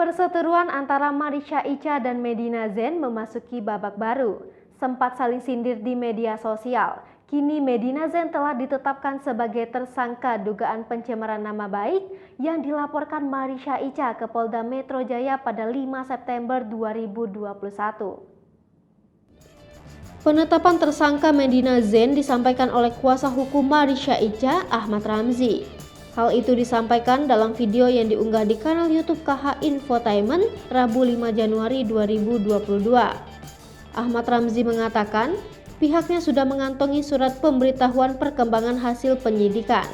Perseteruan antara Marisha Icha dan Medina Zain memasuki babak baru. Sempat saling sindir di media sosial. Kini Medina Zain telah ditetapkan sebagai tersangka dugaan pencemaran nama baik yang dilaporkan Marisha Icha ke Polda Metro Jaya pada 5 September 2021. Penetapan tersangka Medina Zain disampaikan oleh kuasa hukum Marisha Icha, Ahmad Ramzi. Hal itu disampaikan dalam video yang diunggah di kanal YouTube KH Infotainment Rabu 5 Januari 2022. Ahmad Ramzi mengatakan pihaknya sudah mengantongi surat pemberitahuan perkembangan hasil penyidikan.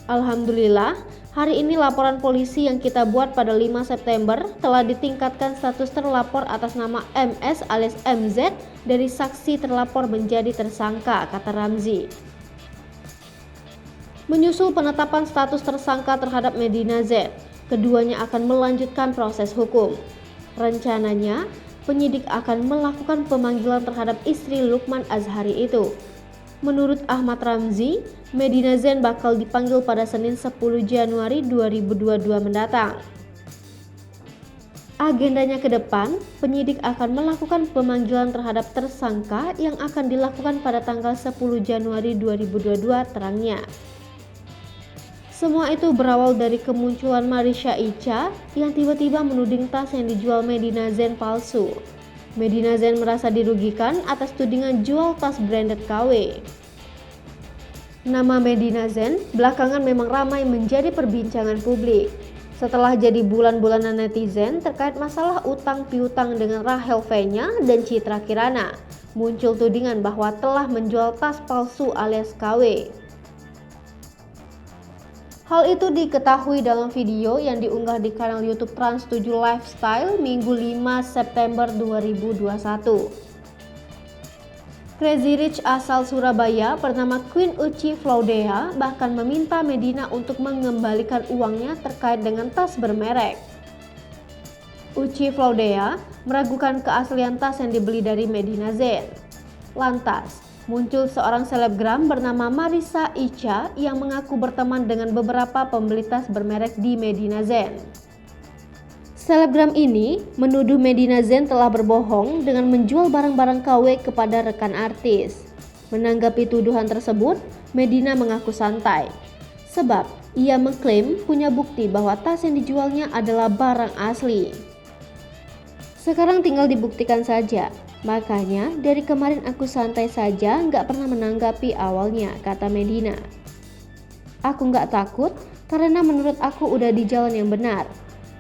Alhamdulillah, hari ini laporan polisi yang kita buat pada 5 September telah ditingkatkan status terlapor atas nama MS alias MZ dari saksi terlapor menjadi tersangka, kata Ramzi. Menyusul penetapan status tersangka terhadap Medina Zain, keduanya akan melanjutkan proses hukum. Rencananya, penyidik akan melakukan pemanggilan terhadap istri Lukman Azhari itu. Menurut Ahmad Ramzi, Medina Zain bakal dipanggil pada Senin 10 Januari 2022 mendatang. Agendanya ke depan, penyidik akan melakukan pemanggilan terhadap tersangka yang akan dilakukan pada tanggal 10 Januari 2022 terangnya. Semua itu berawal dari kemunculan Marisha Icha yang tiba-tiba menuding tas yang dijual Medina Zain palsu. Medina Zain merasa dirugikan atas tudingan jual tas branded KW. Nama Medina Zain belakangan memang ramai menjadi perbincangan publik. Setelah jadi bulan-bulanan netizen terkait masalah utang piutang dengan Rahel Fenya dan Citra Kirana, muncul tudingan bahwa telah menjual tas palsu alias KW. Hal itu diketahui dalam video yang diunggah di kanal YouTube Trans7 Lifestyle Minggu 5 September 2021. Crazy Rich asal Surabaya bernama Queen Uci Flaudea bahkan meminta Medina untuk mengembalikan uangnya terkait dengan tas bermerek. Uci Flaudea meragukan keaslian tas yang dibeli dari Medina Zain. Lantas, muncul seorang selebgram bernama Marisha Icha yang mengaku berteman dengan beberapa pembeli tas bermerek di Medina Zain. Selebgram ini menuduh Medina Zain telah berbohong dengan menjual barang-barang KW kepada rekan artis. Menanggapi tuduhan tersebut, Medina mengaku santai. Sebab ia mengklaim punya bukti bahwa tas yang dijualnya adalah barang asli. Sekarang tinggal dibuktikan saja. Makanya dari kemarin aku santai saja nggak pernah menanggapi awalnya, kata Medina. Aku nggak takut karena menurut aku udah di jalan yang benar.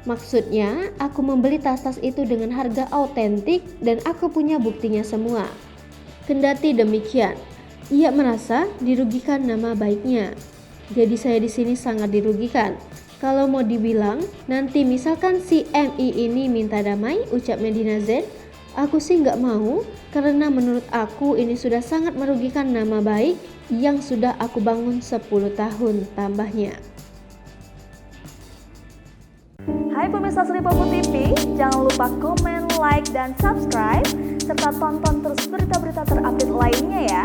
Maksudnya aku membeli tas-tas itu dengan harga autentik dan aku punya buktinya semua. Kendati demikian, ia merasa dirugikan nama baiknya. Jadi saya di sini sangat dirugikan. Kalau mau dibilang nanti misalkan si MI ini minta damai, ucap Medina Zain. Aku sih nggak mau karena menurut aku ini sudah sangat merugikan nama baik yang sudah aku bangun 10 tahun, tambahnya. Hai pemirsa Sri Popo TV, jangan lupa komen, like, dan subscribe serta tonton terus berita-berita terupdate lainnya ya.